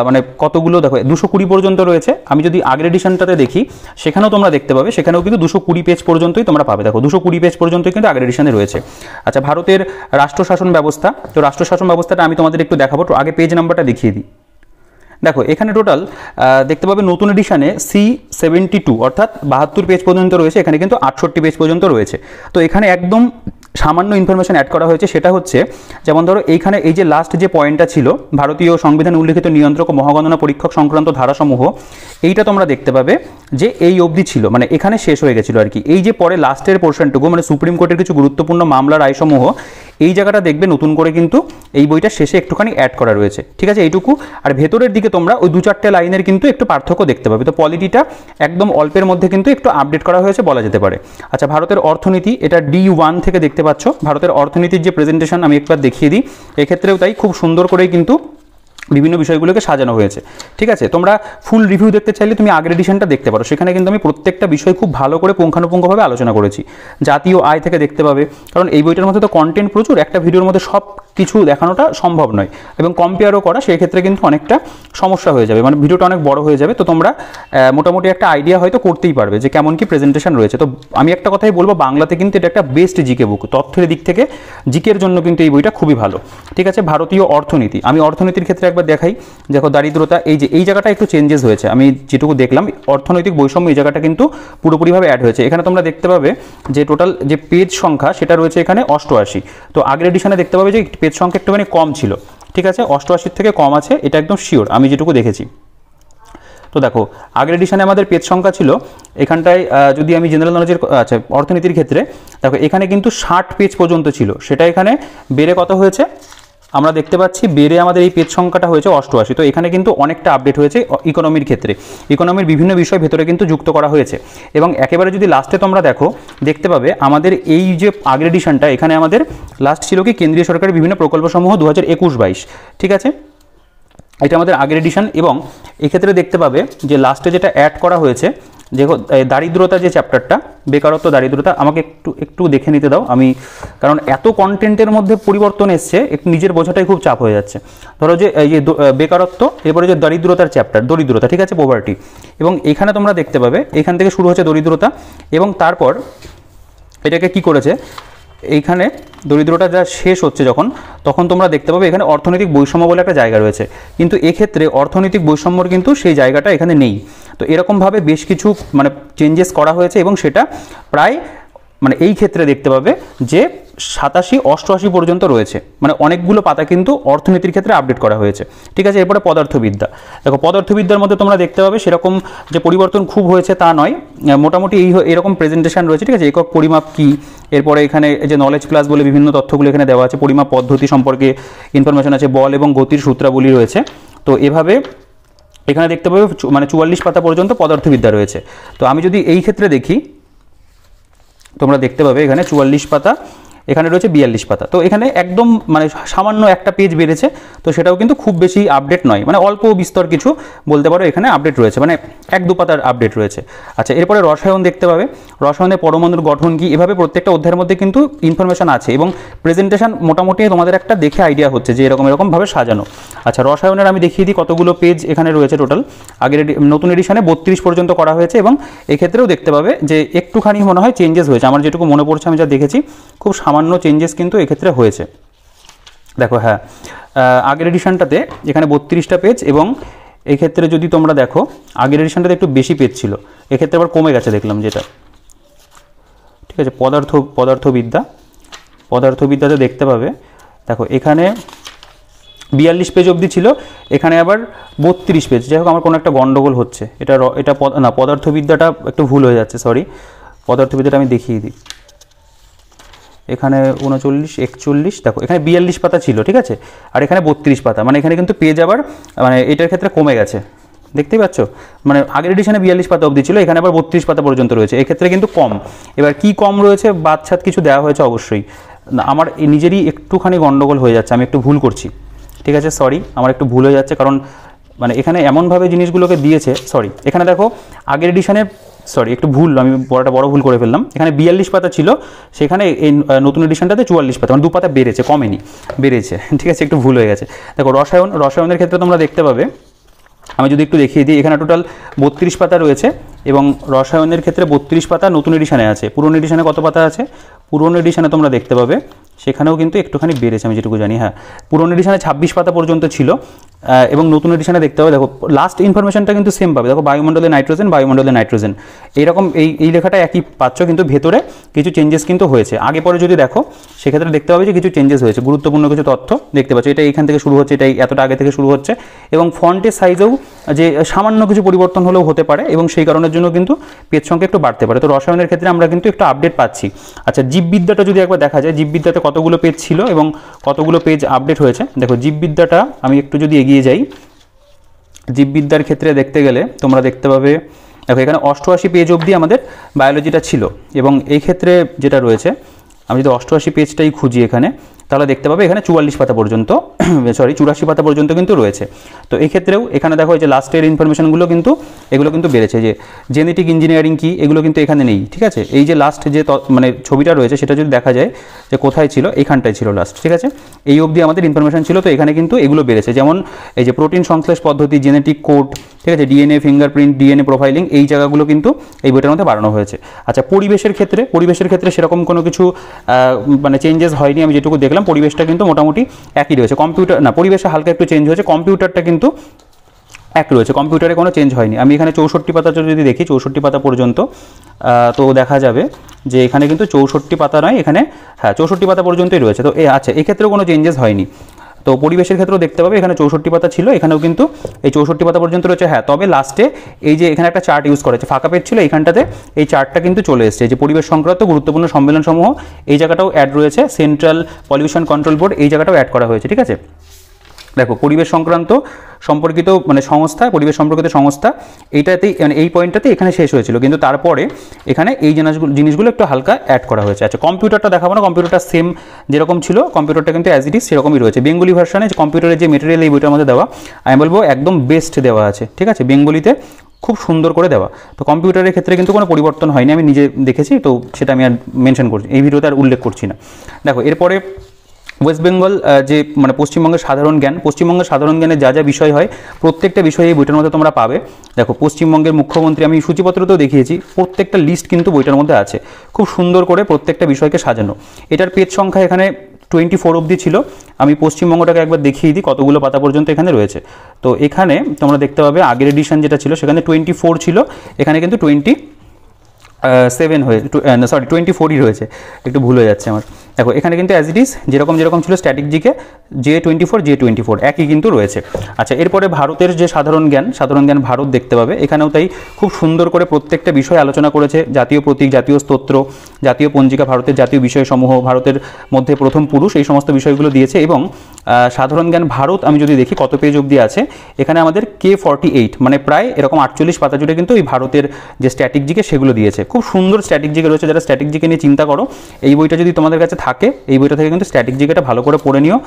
মানে কতগুলো, দেখো 220 পর্যন্ত রয়েছে। আমি যদি আগের এডিশনটাতে দেখি সেখানেও তোমরা দেখতে পাবে, সেখানেও কিন্তু 220 পেজ পর্যন্তই তোমরা পাবে। দেখো 220 পেজ পর্যন্তই কিন্তু আগের এডিশনে রয়েছে। আচ্ছা, ভারতের রাষ্ট্রশাসন ব্যবস্থা, তো রাষ্ট্রশাসন ব্যবস্থাটা আমি তোমাদের একটু দেখাবো, তো আগে পেজ নাম্বারটা দেখিয়ে দিই। দেখো এখানে টোটাল দেখতে পাবে নতুন এডিশনে C72 অর্থাৎ 72 পেজ পর্যন্ত রয়েছে, এখানে কিন্তু 68 পেজ পর্যন্ত রয়েছে। তো এখানে একদম সামান্য ইনফরমেশন অ্যাড করা হয়েছে, সেটা হচ্ছে যেমন ধরো এইখানে এই যে লাস্ট যে পয়েন্টটা ছিল, ভারতীয় সংবিধান উল্লিখিত নিয়ন্ত্রক ও মহাগণনা পরীক্ষক সংক্রান্ত ধারাসমূহ, এইটা তোমরা দেখতে পাবে যে এই অবধি ছিল, মানে এখানে শেষ হয়ে গেছিলো আর কি। এই যে পরে লাস্টের পোর্শনটুকু মানে সুপ্রিম কোর্টের কিছু গুরুত্বপূর্ণ মামলার রায়সমূহ, এই জায়গাটা দেখবে নতুন করে কিন্তু এই বইটা শেষে একটুখানি অ্যাড করা রয়েছে। ঠিক আছে, এইটুকু। আর ভেতরের দিকে তোমরা ওই 2-4টে লাইনের কিন্তু একটু পার্থক্য দেখতে পাবে। তো পলিটিটা একদম অল্পের মধ্যে কিন্তু একটু আপডেট করা হয়েছে বলা যেতে পারে। আচ্ছা, ভারতের অর্থনীতি, এটা D1 থেকে দেখতে পাচ্ছ। ভারতের অর্থনীতির যে প্রেজেন্টেশন আমি একবার দেখিয়ে দিই, এক্ষেত্রেও তাই খুব সুন্দর করেই কিন্তু বিভিন্ন বিষয়গুলোকে সাজানো হয়েছে। ঠিক আছে, তোমরা ফুল রিভিউ দেখতে চাইলে তুমি আগের এডিশনটা দেখতে পারো, সেখানে কিন্তু আমি প্রত্যেকটা বিষয় খুব ভালো করে পুঙ্খানুপুঙ্খভাবে আলোচনা করেছি। জাতীয় আয় থেকে দেখতে পাবে, কারণ এই বইটার মধ্যে তো কন্টেন্ট প্রচুর, একটা ভিডিওর মধ্যে সব কিছু দেখানোটা সম্ভব নয় এবং কম্পেয়ারও করা সেই ক্ষেত্রে কিন্তু অনেকটা সমস্যা হয়ে যাবে, মানে ভিডিওটা অনেক বড় হয়ে যাবে। তো তোমরা মোটামুটি একটা আইডিয়া হয়তো করতেই পারবে যে কেমন কি প্রেজেন্টেশন রয়েছে। তো আমি একটা কথাই বলবো, বাংলাতে কিন্তু এটা একটা বেস্ট জিকে বুক, তথ্যের দিক থেকে জিকের জন্য কিন্তু এই বইটা খুবই ভালো। ঠিক আছে, ভারতীয় অর্থনীতি, আমি অর্থনীতির ক্ষেত্রে একবার দেখাই। দেখো দারিদ্রতা, এই জায়গাটা একটু চেঞ্জেস হয়েছে, আমি যেটুকু দেখলাম অর্থনৈতিক বৈষম্য এই জায়গাটা কিন্তু পুরোপুরিভাবে অ্যাড হয়েছে। এখানে তোমরা দেখতে পাবে যে টোটাল যে পেজ সংখ্যা সেটা রয়েছে এখানে 88। তো আগের এডিশনে দেখতে পাবে যে পেজ সংখ্যা একটুখানি কম ছিল। ঠিক আছে, 88 থেকে কম আছে, এটা একদম শিওর, আমি যেটুকু দেখেছি। তো দেখো আগের এডিশনে আমাদের পেজ সংখ্যা ছিল এখানটায়, যদি আমি জেনারেল নলেজের আচ্ছা অর্থনীতির ক্ষেত্রে দেখো এখানে কিন্তু 60 পেজ পর্যন্ত ছিল, সেটা এখানে বেড়ে কত হয়েছে আমরা দেখতে পাচ্ছি, বেড়ে আমাদের এই পেজ সংখ্যাটা হয়েছে 88। তো এখানে কিন্তু অনেকটা আপডেট হয়েছে ইকোনমির ক্ষেত্রে, ইকোনমির বিভিন্ন বিষয় ভেতরে কিন্তু যুক্ত করা হয়েছে। এবং একেবারে যদি লাস্টে তোমরা দেখো, দেখতে পাবে আমাদের এই যে আগের এডিশনটা, এখানে আমাদের লাস্ট ছিল কি কেন্দ্রীয় সরকারের বিভিন্ন প্রকল্পসমূহ 2021-22। ঠিক আছে, এটা আমাদের আগের এডিশন। এবং এক্ষেত্রে দেখতে পাবে যে লাস্টে যেটা অ্যাড করা হয়েছে, দেখো দারিদ্রতা যে চ্যাপ্টারটা, বেকারত্ব দারিদ্রতা, আমাকে একটু দেখে নিতে দাও আমি, কারণ এত কন্টেন্টের মধ্যে পরিবর্তন এসছে, একটু নিজের বোঝাটাই খুব চাপ হয়ে যাচ্ছে। ধরো যে এই যে বেকারত্ব, এরপরে যে দরিদ্রতার চ্যাপ্টার, দরিদ্রতা, ঠিক আছে, পোভার্টি, এবং এখানে তোমরা দেখতে পাবে এখান থেকে শুরু হচ্ছে দরিদ্রতা, এবং তারপর এটাকে কি করেছে, এইখানে দরিদ্রতা যা শেষ হচ্ছে যখন, তখন তোমরা দেখতে পাবে এখানে অর্থনৈতিক বৈষম্য বলে একটা জায়গা রয়েছে, কিন্তু এক্ষেত্রে অর্থনৈতিক বৈষম্যর কিন্তু সেই জায়গাটা এখানে নেই। তো এরকমভাবে বেশ কিছু মানে চেঞ্জেস করা হয়েছে, এবং সেটা প্রায় মানে এই ক্ষেত্রে দেখতে পাবে যে 87-88 পর্যন্ত রয়েছে, মানে অনেকগুলো পাতা কিন্তু অর্থনীতির ক্ষেত্রে আপডেট করা হয়েছে। ঠিক আছে, এরপরে পদার্থবিদ্যা, দেখো পদার্থবিদ্যার মধ্যে তোমরা দেখতে পাবে সেরকম যে পরিবর্তন খুব হয়েছে তা নয়, মোটামুটি এরকম প্রেজেন্টেশন রয়েছে। ঠিক আছে, একক পরিমাপ কি, এরপরে এখানে যে নলেজ প্লাস বলে বিভিন্ন তথ্যগুলো এখানে দেওয়া আছে, পরিমাপ পদ্ধতি সম্পর্কে ইনফরমেশন আছে, বল এবং গতির সূত্রাবলী রয়েছে। তো এভাবে এখানে দেখতে পাবে মানে 44 পাতা পর্যন্ত পদার্থবিদ্যা রয়েছে। তো আমি যদি এই ক্ষেত্রে দেখি, তোমরা দেখতে পাবে এখানে 44 পাতা, এখানে রয়েছে 42 পাতা। তো এখানে একদম মানে সামান্য একটা পেজ বেড়েছে, তো সেটাও কিন্তু খুব বেশি আপডেট নয়, মানে অল্প বিস্তর কিছু বলতে পারো এখানে আপডেট রয়েছে, মানে 1-2 পাতার আপডেট রয়েছে। আচ্ছা, এরপরে রসায়ন দেখতে পাবে, রসায়নে পরমাণুর গঠন কি, এভাবে প্রত্যেকটা অধ্যায়ের মধ্যে কিন্তু ইনফরমেশন আছে, এবং প্রেজেন্টেশন মোটামুটি তোমাদের একটা দেখে আইডিয়া হচ্ছে যে এরকমভাবে সাজানো। আচ্ছা, রসায়নের আমি দেখিয়ে দিই কতগুলো পেজ এখানে রয়েছে টোটাল। আগের নতুন এডিশনে 32 পর্যন্ত করা হয়েছে, এবং এক্ষেত্রেও দেখতে পাবে যে একটুখানি মনে হয় চেঞ্জেস হয়েছে, আমার যেটুকু মনে পড়ছে আমি যা দেখেছি খুব সামান্য চেঞ্জেস কিন্তু এক্ষেত্রে হয়েছে। দেখো হ্যাঁ, আগের এডিশনটাতে এখানে 32টা পেজ, এবং এক্ষেত্রে যদি তোমরা দেখো আগের এডিশনটাতে একটু বেশি পেজ ছিল, এক্ষেত্রে আবার কমে গেছে দেখলাম যেটা। ঠিক আছে, পদার্থবিদ্যাতে দেখতে পাবে, দেখো এখানে 42 পেজ অবধি ছিল, এখানে আবার 32 পেজ। যাই হোক, আমার কোনো একটা গন্ডগোল হচ্ছে, এটা না, পদার্থবিদ্যাটা একটু ভুল হয়ে যাচ্ছে, সরি, পদার্থবিদ্যাটা আমি দেখিয়ে দিই। এখানে 39-41, দেখো এখানে 42 পাতা ছিল, ঠিক আছে, আর এখানে 32 পাতা, মানে এখানে কিন্তু পেজ আবার মানে এটার ক্ষেত্রে কমে গেছে, দেখতেই পাচ্ছ, মানে আগের এডিশনে 42 পাতা অবধি ছিল, এখানে আবার 32 পাতা পর্যন্ত রয়েছে, এক্ষেত্রে কিন্তু কম। এবার কি কম রয়েছে, বাদছাদ কিছু দেওয়া হয়েছে অবশ্যই, আমার নিজেরই একটুখানি গন্ডগোল হয়ে যাচ্ছে, আমি একটু ভুল করছি। ঠিক আছে, সরি, আমার একটু ভুল হয়ে যাচ্ছে, কারণ মানে এখানে এমনভাবে জিনিসগুলোকে দিয়েছে, সরি, এখানে দেখো আগের এডিশনে, সরি একটু ভুল, আমি বড় ভুল করে ফেললাম, এখানে 42 পাতা ছিল, সেখানে এই নতুন এডিশনটাতে 44 পাতা, মানে 2 পাতা বেড়েছে, কমেনি, বেড়েছে। ঠিক আছে, একটু ভুল হয়ে গেছে। দেখো রসায়নের ক্ষেত্রে তোমরা দেখতে পাবে, আমি যদি একটু দেখিয়ে দিই, এখানে টোটাল 32 পাতা রয়েছে, এবং রসায়নের ক্ষেত্রে 32 পাতা নতুন এডিশনে আছে। পুরনো এডিশনে কত পাতা আছে, পুরনো এডিশনে তোমরা দেখতে পাবে সেখানেও কিন্তু একটুখানি বেড়েছে, আমি যেটুকু জানি। হ্যাঁ, পুরনো এডিশনে 26 পাতা পর্যন্ত ছিল, এবং নতুন এডিশনে দেখতে পাবে, দেখো লাস্ট ইনফরমেশনটা কিন্তু সেম পাবে, দেখো বায়ুমণ্ডলে নাইট্রোজেন, এইরকম এই লেখাটা একই পাচ্ছ, কিন্তু ভেতরে কিছু চেঞ্জেস কিন্তু হয়েছে। আগে পরে যদি দেখো সেক্ষেত্রে দেখতে পাবে যে কিছু চেঞ্জেস হয়েছে, গুরুত্বপূর্ণ কিছু তথ্য দেখতে পাচ্ছ, এটা এইখান থেকে শুরু হচ্ছে, এটাই এতটা আগে থেকে শুরু হচ্ছে, এবং ফন্টের সাইজেও যে সামান্য কিছু পরিবর্তন হলেও হতে পারে, এবং সেই কারণের জন্য কিন্তু পেজ সংখ্যা একটু বাড়তে পারে। তো রসায়নের ক্ষেত্রে আমরা কিন্তু একটু আপডেট পাচ্ছি। আচ্ছা, জীববিদ্যাটা যদি একবার দেখা যায়, জীববিদ্যাতে কতগুলো পেজ ছিল এবং কতগুলো পেজ আপডেট হয়েছে। দেখো জীববিদ্যাটা আমি একটু যদি এগিয়ে যাই, জীববিদ্যার ক্ষেত্রে দেখতে গেলে তোমরা দেখতে পাবে, দেখো এখানে 88 পেজ অবধি আমাদের বায়োলজিটা ছিল, এবং এই ক্ষেত্রে যেটা রয়েছে, আমি যদি 88 পেজটাই খুঁজি এখানে, তাহলে দেখতে পাবে এখানে 44 পাতা পর্যন্ত সরি 84 পাতা পর্যন্ত কিন্তু রয়েছে। তো এই ক্ষেত্রেও এখানে দেখো এই যে লাস্টের ইনফরমেশনগুলো কিন্তু এগুলো কিন্তু বেড়েছে, যে জেনেটিক ইঞ্জিনিয়ারিং কি এগুলো কিন্তু এখানে নেই, ঠিক আছে। এই যে লাস্ট যে মানে ছবিটা রয়েছে সেটা যদি দেখা যায় যে কোথায় ছিল, এইখানটায় ছিল লাস্ট, ঠিক আছে। এই অবধি আমাদের ইনফরমেশন ছিল, তো এখানে কিন্তু এগুলো বেড়েছে, যেমন এই যে প্রোটিন সংশ্লেষ পদ্ধতি, জেনেটিক কোড, ঠিক আছে, ডিএনএ ফিঙ্গারপ্রিন্ট, ডিএনএ প্রোফাইলিং, এই জায়গাগুলো কিন্তু এই বইটার মধ্যে বাড়ানো হয়েছে। আচ্ছা, পরিবেশের ক্ষেত্রে সেরকম কোনো কিছু মানে চেঞ্জেস হয়নি, আমি যেটুকু দেখলাম পরিবেশটা কিন্তু মোটামুটি একই রয়েছে। কম্পিউটার না, পরিবেশে হালকা একটু চেঞ্জ হয়েছে, কম্পিউটারটা কিন্তু এক রয়েছে, কম্পিউটারে কোনো চেঞ্জ হয়নি। আমি এখানে 64 পাতা যদি দেখি, 64 পাতা পর্যন্ত, তো দেখা যাবে যে এখানে কিন্তু 64 পাতা নয়, এখানে হ্যাঁ 64 পাতা পর্যন্তই রয়েছে। তো আচ্ছা, এক্ষেত্রেও কোনো চেঞ্জেস হয়নি। তো পরিবেশের ক্ষেত্রেও দেখতে পাবে এখানে 64 পাতা ছিল, এখানেও কিন্তু এই 64 পাতা পর্যন্ত রয়েছে। হ্যাঁ, তবে লাস্টে এই যে এখানে একটা চার্ট ইউজ করেছে, ফাঁকা পেজ ছিল এইখানটাতে, এই চার্টটা কিন্তু চলে এসেছে, যে পরিবেশ সংক্রান্ত গুরুত্বপূর্ণ সম্মেলনসমূহ, এই জায়গাটাও অ্যাড রয়েছে, সেন্ট্রাল পলিউশন কন্ট্রোল বোর্ড, এই জায়গাটাও অ্যাড করা হয়েছে, ঠিক আছে। দেখো, পরিবেশ সংক্রান্ত সম্পর্কিত মানে সংস্থা, পরিবেশ সম্পর্কিত সংস্থা, এইটাতেই মানে এই পয়েন্টটাতে এখানে শেষ হয়েছিল, কিন্তু তারপরে এখানে এই জিনিসগুলো একটু হালকা অ্যাড করা হয়েছে। আচ্ছা, কম্পিউটারটা দেখাবো না, কম্পিউটারটা সেম যেরকম ছিল, কম্পিউটারটা কিন্তু অ্যাজ ইট ইজ সেরকমই রয়েছে। বেঙ্গলি ভার্সনে কম্পিউটারের যে মেটেরিয়াল এই বইটার মধ্যে দেওয়া, আমি বলবো একদম বেস্ট দেওয়া আছে, ঠিক আছে, বেঙ্গলিতে খুব সুন্দর করে দেওয়া। তো কম্পিউটারের ক্ষেত্রে কিন্তু কোনো পরিবর্তন হয়নি, আমি নিজে দেখেছি, তো সেটা আমি আর মেনশন করছি, এই ভিডিওতে আর উল্লেখ করছি না। দেখো, এরপরে ওয়েস্ট বেঙ্গল যে মানে পশ্চিমবঙ্গের সাধারণ জ্ঞান, পশ্চিমবঙ্গের সাধারণ জ্ঞানের যা যা বিষয় হয় প্রত্যেকটা বিষয় এই বইটার মধ্যে তোমরা পাবে। দেখো, পশ্চিমবঙ্গের মুখ্যমন্ত্রী, আমি সূচিপত্রতেও দেখিয়েছি, প্রত্যেকটা লিস্ট কিন্তু বইটার মধ্যে আছে, খুব সুন্দর করে প্রত্যেকটা বিষয়কে সাজানো। এটার পেজ সংখ্যা এখানে 24 অবধি ছিল। আমি পশ্চিমবঙ্গটাকে একবার দেখিয়ে দিই কতগুলো পাতা পর্যন্ত এখানে রয়েছে। তো এখানে তোমরা দেখতে পাবে আগের এডিশন যেটা ছিল সেখানে 24 ছিল, এখানে কিন্তু 27 হয়ে 24ই রয়েছে, একটু ভুল হয়ে যাচ্ছে আমার। দেখো, এখানে কিন্তু অ্যাজ ইট ইজ যেরকম ছিল স্ট্যাটিক জিকে J24 একই কিন্তু রয়েছে। আচ্ছা, এরপরে ভারতের যে সাধারণ জ্ঞান ভারত দেখতে পাবে, এখানেও তাই খুব সুন্দর করে প্রত্যেকটা বিষয় আলোচনা করেছে, জাতীয় প্রতীক, জাতীয় স্তোত্র, জাতীয় পঞ্জিকা, ভারতের জাতীয় বিষয়সমূহ, ভারতের মধ্যে প্রথম পুরুষ, এই সমস্ত বিষয়গুলো দিয়েছে। এবং সাধারণ জ্ঞান ভারত আমি যদি দেখি কত পেজ অবধি আছে, এখানে আমাদের K48 মানে প্রায় এরকম 48 পাতা জুড়ে কিন্তু এই ভারতের যে স্ট্যাটিক জিকে সেগুলো দিয়েছে। খুব সুন্দর স্ট্যাটিক জিকে রয়েছে, যারা স্ট্যাটিক জিকে নিয়ে চিন্তা করো, এই বইটা যদি তোমাদের কাছে থাকে, এই বইটা থেকে কিন্তু স্ট্যাটিক জিকেটা ভালো করে পড়ে নিও,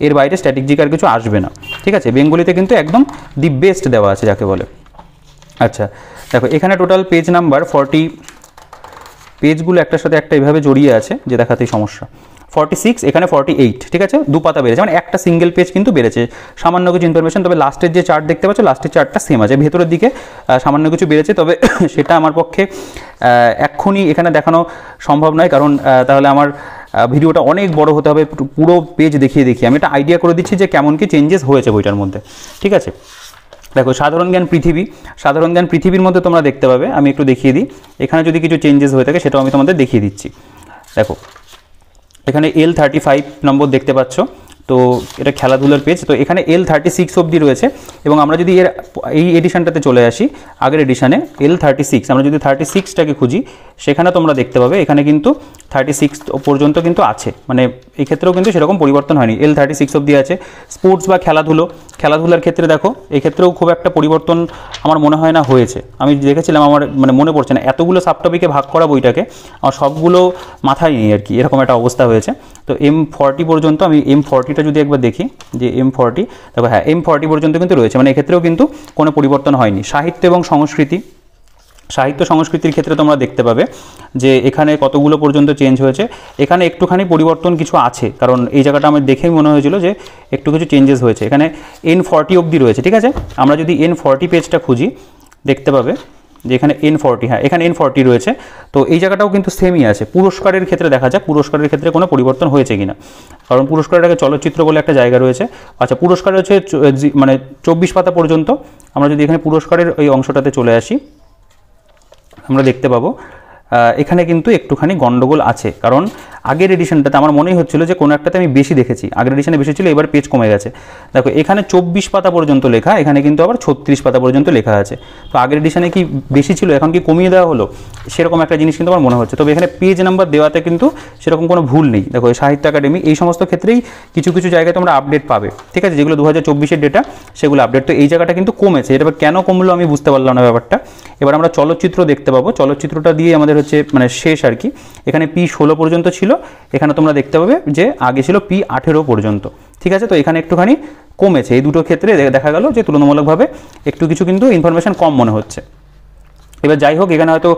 এর বাইরে স্ট্যাটিক জিকে আর কিছু আসবে না, ঠিক আছে। বেঙ্গলিতে কিন্তু একদম দি বেস্ট দেওয়া আছে যাকে বলে। আচ্ছা, দেখো, এখানে টোটাল পেজ নাম্বার 40, পেজগুলো একটার সাথে একটা এইভাবে জড়িয়ে আছে যে দেখাতেই সমস্যা। 46, এখানে 48, ঠিক আছে, 2 পাতা বেড়েছে, মানে একটা সিঙ্গেল পেজ কিন্তু বেড়েছে, সামান্য কিছু ইনফরমেশন। তবে লাস্টের যে চার্ট দেখতে পাচ্ছ, লাস্টের চার্টটা সেম আছে, ভেতরের দিকে সামান্য কিছু বেড়েছে, তবে সেটা আমার পক্ষে এক্ষুনি এখানে দেখানো সম্ভব নয়, কারণ তাহলে আমার ভিডিওটা অনেক বড় হতে হবে, পুরো পেজ দেখিয়ে আমি একটা আইডিয়া করে দিচ্ছি যে কেমন কি চেঞ্জেস হয়েছে বইটার মধ্যে, ঠিক আছে। দেখো, সাধারণ জ্ঞান পৃথিবীর মধ্যে তোমরা দেখতে পাবে, আমি একটু দেখিয়ে দিই, এখানে যদি কিছু চেঞ্জেস হয়ে থাকে সেটাও আমি তোমাদের দেখিয়ে দিচ্ছি। দেখো, এখানে L35 নম্বর দেখতে পাচ্ছ, তো এটা খেলাধুলার পেজ, তো এখানে L36 অবধি রয়েছে। এবং আমরা যদি এই এডিশনটাতে চলে আসি, আগের এডিশনে L36, আমরা যদি 36টাকে খুঁজি, সেখানে তোমরা দেখতে পাবে এখানে কিন্তু 36 পর্যন্ত কিন্তু আছে, মানে এই ক্ষেত্রেও কিন্তু সেরকম পরিবর্তন হয়নি, L36 অবধি আছে। স্পোর্টস বা খেলাধুলার ক্ষেত্রে দেখো, এই ক্ষেত্রেও খুব একটা পরিবর্তন আমার মনে হয় না হয়েছে, আমি দেখেছিলাম, আমার মানে মনে পড়ছে না, এতগুলো সাবটপিকে ভাগ করা বইটাকে আমার সবগুলো মাথায় নেই আর কি, এরকম একটা অবস্থা হয়েছে। তো M40 পর্যন্ত, আমি M40টা যদি একবার দেখি যে M40, দেখো হ্যাঁ M40 পর্যন্ত কিন্তু রয়েছে, মানে এক্ষেত্রেও কিন্তু কোনো পরিবর্তন হয়নি। সাহিত্য এবং সংস্কৃতির ক্ষেত্রে তোমরা দেখতে পাবে যে এখানে কতগুলো পর্যন্ত চেঞ্জ হয়েছে, এখানে একটুখানি পরিবর্তন কিছু আছে, কারণ এই জায়গাটা আমার দেখেই মনে হয়েছিল যে একটু কিছু চেঞ্জেস হয়েছে। এখানে N40 অবধি রয়েছে, ঠিক আছে। আমরা যদি N40 পেজটা খুঁজি, দেখতে পাবে যে এখানে N40, হ্যাঁ এখানে N40 রয়েছে, তো এই জায়গাটাও কিন্তু সেমই আছে। পুরস্কারের ক্ষেত্রে দেখা যাক পুরস্কারের ক্ষেত্রে কোনো পরিবর্তন হয়েছে কিনা, কারণ পুরস্কারের আগে চলচ্চিত্র বলে একটা জায়গা রয়েছে। আচ্ছা, পুরস্কার হচ্ছে মানে 24 পাতা পর্যন্ত। আমরা যদি এখানে পুরস্কারের ওই অংশটাতে চলে আসি, আমরা দেখতে পাবো এখানে কিন্তু একটুখানি গন্ডগোল আছে, কারণ আগের এডিশনটাতে আমার মনেই হচ্ছিল যে কোনো একটাতে আমি বেশি দেখেছি, আগের এডিশনে বেশি ছিল, এবার পেজ কমে গেছে। দেখো, এখানে 24 পাতা পর্যন্ত লেখা, এখানে কিন্তু আবার 36 পাতা পর্যন্ত লেখা আছে। তো আগের এডিশনে কি বেশি ছিল, এখন কি কমিয়ে দেওয়া হলো, সেরকম একটা জিনিস কিন্তু আমার মনে হচ্ছে। তবে এখানে পেজ নাম্বার দেওয়াতে কিন্তু সেরকম কোনো ভুল নেই। দেখো, সাহিত্য একাডেমি, এই সমস্ত ক্ষেত্রেই কিছু কিছু জায়গায় তোমরা আপডেট পাবে, ঠিক আছে, যেগুলো 2024-এর ডেটা সেগুলো আপডেট। তো এই জায়গাটা কিন্তু কমেছে, এটা কেন কমলো আমি বুঝতে পারলাম না ব্যাপারটা। এবার আমরা চলচ্চিত্র দেখতে পাবো, চলচ্চিত্রটা দিয়ে আমাদের হচ্ছে মানে শেষ আর কি। এখানে P16 পর্যন্ত ছিল, ছিল, এখানে তোমরা দেখতে পাবে যে আগে ছিল P18 পর্যন্ত। ঠিক আছে, তো এখানে একটুখানি কমেছে, এই দুটো ক্ষেত্রে দেখা গেল যে তুলনামূলকভাবে একটু কিছু কিন্তু ইনফরমেশন কম মনে হচ্ছে। এবার যাই হোক, এখানে হয়তো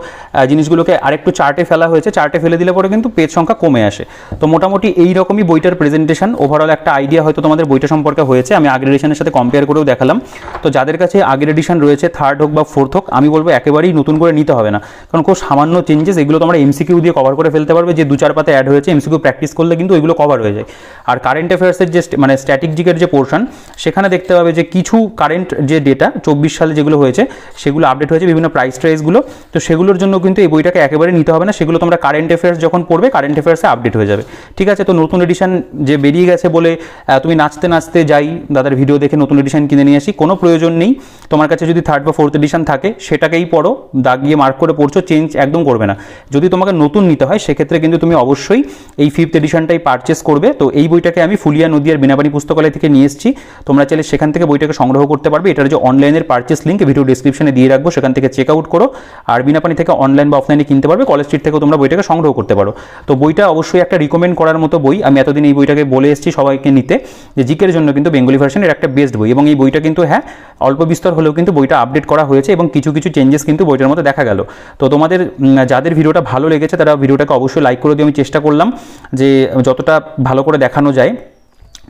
জিনিসগুলোকে আরেকটু চার্টে ফেলা হয়েছে, চার্টে ফেলে দিলে পরে কিন্তু পেজ সংখ্যা কমে আসে। তো মোটামুটি এই রকমই বইটার প্রেজেন্টেশন, ওভারঅল একটা আইডিয়া হয়তো তোমাদের বইটা সম্পর্কে হয়েছে। আমি আগের এডিশনের সাথে কম্পেয়ার করেও দেখালাম। তো যাদের কাছে আগের এডিশন রয়েছে, থার্ড হোক বা ফোর্থ হোক, আমি বলবো একেবারেই নতুন করে নিতে হবে না, কারণ খুব সামান্য চেঞ্জেস, এগুলো তোমরা এমসিকিউ দিয়ে কভার করে ফেলতে পারবে, যে 2-4 পাতা অ্যাড হয়েছে এমসিকিউ প্র্যাকটিস করলে কিন্তু ওইগুলো কভার হয়ে যায়। আর কারেন্ট অ্যাফেয়ার্সের যে মানে স্ট্র্যাটেজিকের যে পোর্শন, সেখানে দেখতে পাবে যে কিছু কারেন্ট যে ডেটা 24 সালে যেগুলো হয়েছে সেগুলো আপডেট হয়েছে, বিভিন্ন প্রাইসগুলো, তো সেগুলোর জন্য কিন্তু এই বইটাকে একেবারে নিতে হবে না, সেগুলো তোমরা কারেন্ট অ্যাফেয়ার্স যখন পড়বে কারেন্ট অ্যাফেয়ার্সে আপডেট হয়ে যাবে। ঠিক আছে, তো নতুন এডিশন যে বেরিয়ে গেছে বলে তুমি নাচতে নাচতে যাই দাদার ভিডিও দেখে নতুন এডিশন কিনে নিয়ে আসি, কোনো প্রয়োজন নেই। তোমার কাছে যদি থার্ড বা ফোর্থ এডিশন থাকে সেটাকেই পড়ো, দাগিয়ে মার্ক করে পড়ছো, চেঞ্জ একদম করবে না। যদি তোমাকে নতুন নিতে হয় সেক্ষেত্রে কিন্তু তুমি অবশ্যই এই 5th এডিশনটাই পারচেস করবে। তো এই বইটাকে আমি ফুলিয়া নদীয়ার বিনাপানি পুস্তকালয় থেকে নিয়ে এসেছি, তোমরা চাইলে সেখান থেকে বইটাকে সংগ্রহ করতে পারবে। এটার যে অনলাইনের পারচেস লিঙ্ক ভিডিও ডিসক্রিপশনে দিয়ে রাখবো, সেখান থেকে চেক আউট করো। আর বিনাপানি থেকে অনলাইন বা অফলাইনে কিনতে পারবে, কলেজ স্ট্রিট থেকেও তোমরা বইটাকে সংগ্রহ করতে পারো। তো বইটা অবশ্যই একটা রিকমেন্ড করার মতো বই। আমি এতদিন এই বইটাকে বলে এসেছি সবাইকে নিতে, যে জিকের জন্য কিন্তু বেঙ্গলি ভার্সন এর একটা বেস্ট বই, এবং এই বইটা কিন্তু হ্যাঁ অল্প বিস্তর হলেও কিন্তু বইটা আপডেট করা হয়েছে এবং কিছু কিছু চেঞ্জেস কিন্তু বইটার মধ্যে দেখা গেল। তো তোমাদের যাদের ভিডিওটা ভালো লেগেছে তারা ভিডিওটাকে অবশ্যই লাইক করে দিও। আমি চেষ্টা করলাম যে যতটা ভালো করে দেখানো যায়।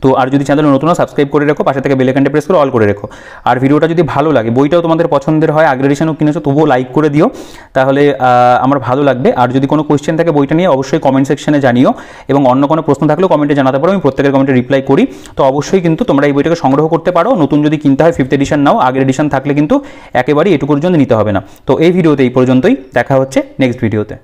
তো আর যদি চ্যানেল নতুন সাবস্ক্রাইব করে রেখো, পাশে থেকে বেল আইকনটা প্রেস করে অল করে রেখো। আর ভিডিওটা যদি ভালো লাগে, বইটাও তোমাদের পছন্দের হয়, আগের এডিশনও কিনেছো, তবুও লাইক করে দিও, তাহলে আমার ভালো লাগবে। আর যদি কোনো কোয়েশ্চেন থাকে বইটা নিয়ে অবশ্যই কমেন্ট সেকশনে জানিও, এবং অন্য কোনো প্রশ্ন থাকলেও কমেন্টে জানাতে পারো, আমি প্রত্যেকের কমেন্টে রিপ্লাই করি। তো অবশ্যই কিন্তু তোমরা এই বইটাকে সংগ্রহ করতে পারো। নতুন যদি কিনতে হয় 5th এডিশন নাও, আগের এডিশন থাকলে কিন্তু একেবারেই এটুকুর জন্য নিতে হবে না। তো এই ভিডিওতে এই পর্যন্তই, দেখা হচ্ছে নেক্সট ভিডিওতে।